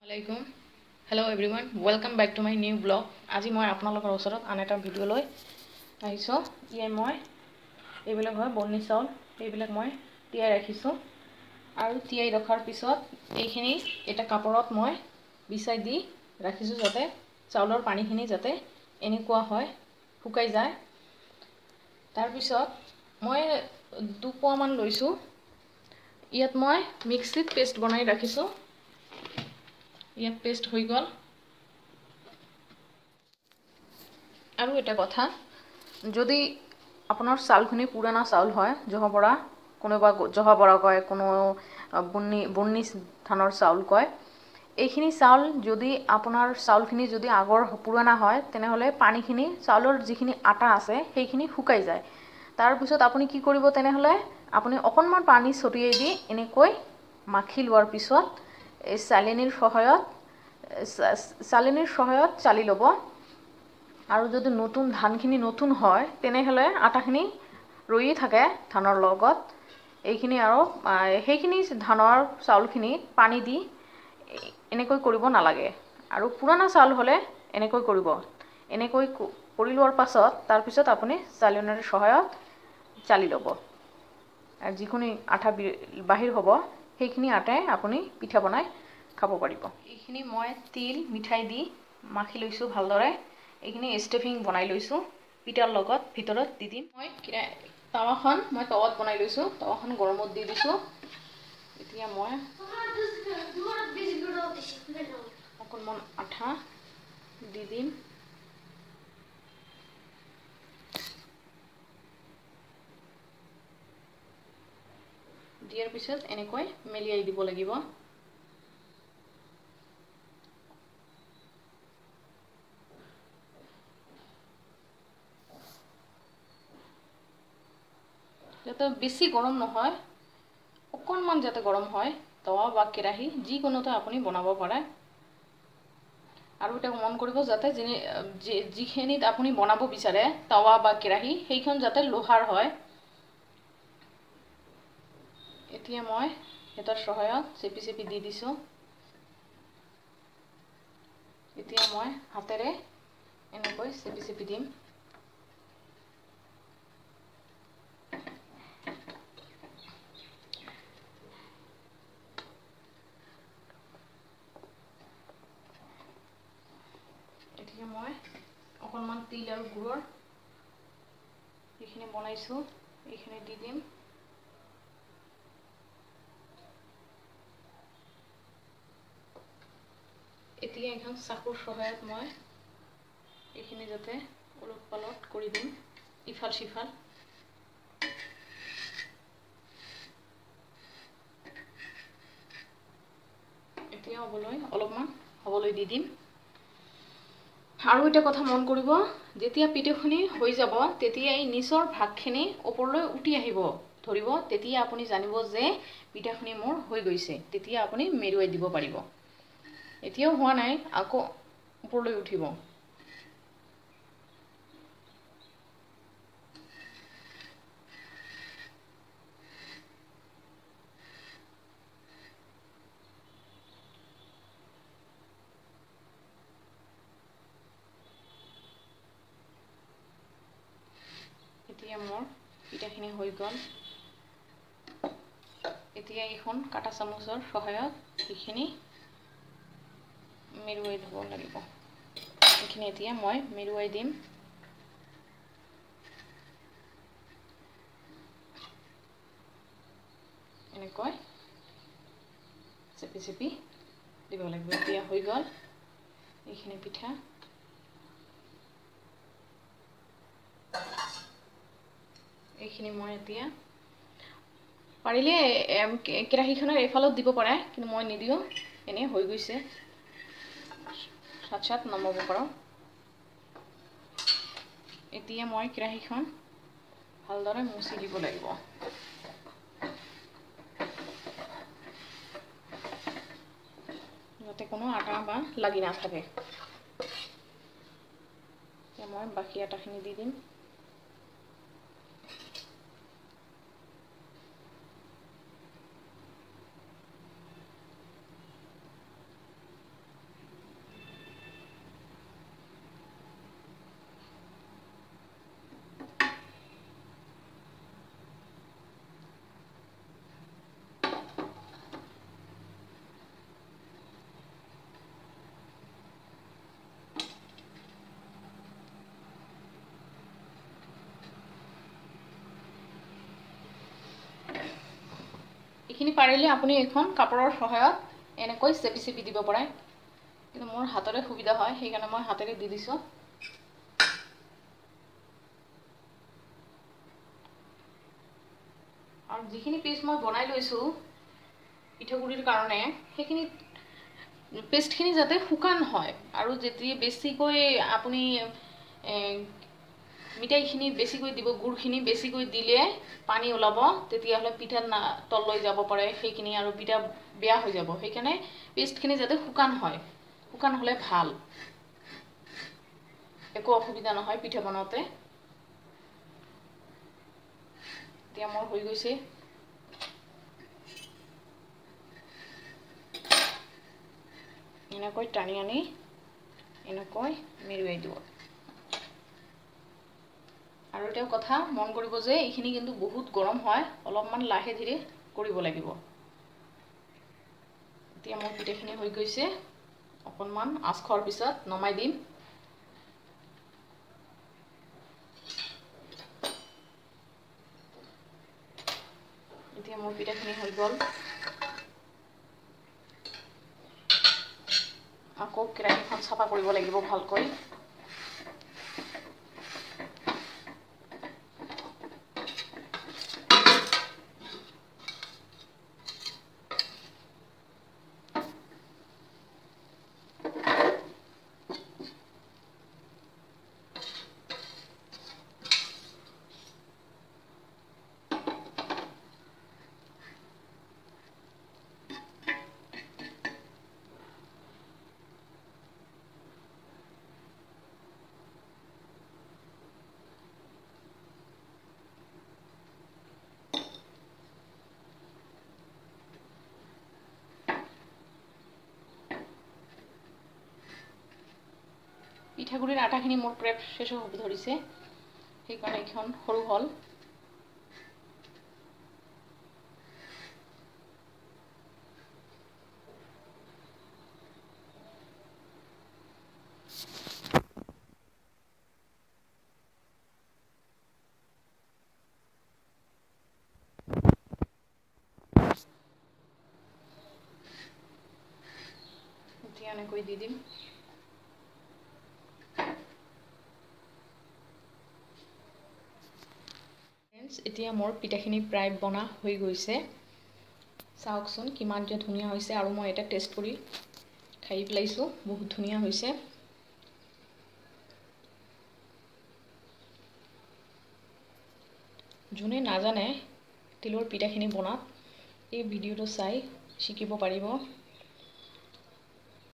Alaikum. Hello everyone. Welcome back to my new blog. আজি মই আপোনালোকৰ ওচৰত আন এটা ভিডিও লৈ আহিছো। মই এইবিলাক হয় বৰ্ণি চাউল এইবিলাক মই তিয়াই ৰাখিছো আৰু তিয়াই ৰখাৰ পিছত এইখিনি এটা কাপড়ত মই বিছাই দি ৰাখিছো যাতে চাউলৰ পানীখিনি যাতে এনেকুৱা হয় শুকাই যায়। তাৰ পিছত মই 2 পোৱা মান লৈছো। ইয়াত মই মিক্সিত পেষ্ট বনাই ৰাখিছো। ইয়াত পেষ্ট হৈ গল আৰু এটা কথা যদি আপোনাৰ চাউলখিনি পুৰানা চাউল হয় জহবৰা কোনোবা জহবৰা কয় কোনো বন্নি ধানৰ চাউল কয় এইখিনি চাউল যদি আপোনাৰ চাউলখিনি যদি আগৰ পুৰানা হয় তেনেহলে পানীখিনি চাউলৰ যিখিনি আটা আছে সেইখিনি শুকাই যায়। তাৰ পিছত আপুনি কি কৰিব তেনেহলে আপুনি অকনমান পানী ছটিয়াই দি এনেকৈ মাখি লোৱাৰ পিছত এই চালনীৰ সহায়ত চালি ল'ব। আৰু যদি নতুন ধানখিনি নতুন হয় তেনেহলে আটাখিনি ৰৈ থাকে ধানৰ লগত এইখিনি আৰু সেইখিনি ধানৰ চাউলখিনি পানী দি এনেকৈ কৰিব নালাগে আৰু পুৰানা চাউল হলে এনেকৈ কৰিব। এনেকৈ কৰি লোৱাৰ পাছত তাৰ পিছত আপুনি চালনীৰ সহায়ত চালি ল'ব আৰু যিখিনি আটা বাহিৰ হ'ব সেইখিনি আটাই আপুনি পিঠা বনাই খাব পাৰিব। এইখিনি মই তিল মিঠাই দি মাখি লৈছো ভালদৰে। এইখিনি ষ্টাফিং বনাই লৈছো পিঠাৰ লগত ভিতৰত দি দিম। মই তাৱাখন তৱাত বনাই লৈছো তাৱাখন গৰমত দি দিছো। এতিয়া মই অকণমান আঠা দি দিম। দিয়াৰ পিছত এনেকৈ মেলিয়াই দিব লাগিব। যাতে বেছি গৰম নহয় অকণমান যাতে গৰম হয় তাৱা বা কেৰাহী যিকোনোতে আপুনি বনাব পাৰে। আৰু এটা মন কৰিব যাতে যিখিনিত আপুনি বনাব বিচাৰে তাৱা বা কেৰাহী সেইখন যাতে লোহাৰ হয়। এতিয়া মই এটাৰ সহায়ত চেপি চেপি দি দিছো। এতিয়া মই হাতেৰে এনেকৈ চেপি চেপি দিম। এতিয়া মই অকণমান তিল আৰু গুড়ৰ এইখিনি বনাইছো এইখিনি দি দিম। এতিয়া এখন চাকুৰ সহায়ত মই এইখিনি যাতে ওলট পালট কৰি দিম ইফাল সিফাল। এতিয়া অলপমান হ'বলৈ দি দিম। আৰু এটা কথা মন কৰিব যেতিয়া পিঠাখিনি হৈ যাব তেতিয়া এই নিচৰ ভাগখিনি ওপৰলৈ উঠি আহিব ধৰিব তেতিয়া আপুনি জানিব যে পিঠাখিনি মোৰ হৈ গৈছে। তেতিয়া আপুনি মেৰুৱাই দিব পাৰিব। এতিয়াও হোৱা নাই আকৌ ওপৰলৈ উঠিব। এতিয়া মোৰ পিঠাখিনি হৈ গ'ল। এতিয়া এখন কাটা চামুচৰ সহায়ত এইখিনি মেৰুৱাই দিব লাগিব। এইখিনি এতিয়া মই মেৰুৱাই দিম। এনেকৈ চেপি চেপি দিব লাগিব। এতিয়া হৈ গ'ল এইখিনি পিঠা। এইখিনি মই এতিয়া পাৰিলে কেৰাহীখনৰ এইফালত দিব পাৰে কিন্তু মই নিদিওঁ এনেই হৈ গৈছে। সাত নমাব পাৰোঁ। এতিয়া মই কেৰাহীখন ভালদৰে মুচি দিব লাগিব। যাতে কোনো আটা বা লাগি নাথাকে। এতিয়া মই বাকী আটাখিনি দি দিম। এইখিনি পাৰিলে আপুনি এখন কাপোৰৰ সহায়ত এনেকৈ চেপি চেপি দিব পাৰে, কিন্তু মোৰ হাতৰে সুবিধা হয় সেইকাৰণে মই হাতেৰে দি দিছোঁ। আৰু যিখিনি পিচ মই বনাই লৈছোঁ পিঠাগুড়িৰ কাৰণে, সেইখিনি পেষ্টখিনি যাতে শুকান হয়, আৰু যেতিয়া বেছিকৈ আপুনি মিঠাইখিনি বেছিকৈ দিব, গুড়খিনি বেছিকৈ দিলে পানী ওলাব, তেতিয়াহ'লে পিঠা তললৈ যাব পাৰে সেইখিনি, আৰু পিঠা বেয়া হৈ যাব। সেইকাৰণে পেষ্টখিনি যাতে শুকান হয়, শুকান হ'লে ভাল, একো অসুবিধা নহয় পিঠা বনাওঁতে। এতিয়া মোৰ হৈ গৈছে। এনেকৈ টানি আনি এনেকৈ মেৰুৱাই দিব। আৰু এটা কথা মন কৰিব যে এইখিনি কিন্তু বহুত গৰম হয়, অলপমান লাহে ধীৰে কৰিব লাগিব। এতিয়া মোৰ পিঠাখিনি হৈ গৈছে, অকণমান আঁচ খোৱাৰ পিছত নমাই দিম। এতিয়া মোৰ পিঠাখিনি হৈ গ'ল। আকৌ কেৰাহীখন চাফা কৰিব লাগিব ভালকৈ। পিঠাগুড়িৰ আটাখিনি মোৰ প্ৰায় শেষ হ'ব ধৰিছে, সেইকাৰণে এইখন সৰু হ'ল। এতিয়া এনেকৈ দি দিম। এতিয়া মোৰ পিঠাখিনি প্ৰায় বনা হৈ গৈছে। চাওকচোন কিমান যে ধুনীয়া হৈছে, আৰু মই এটা টেষ্ট কৰি খাই পেলাইছোঁ, বহুত ধুনীয়া হৈছে। যোনে নাজানে তিলৰ পিঠাখিনি বনাত, এই ভিডিঅ'টো চাই শিকিব পাৰিব।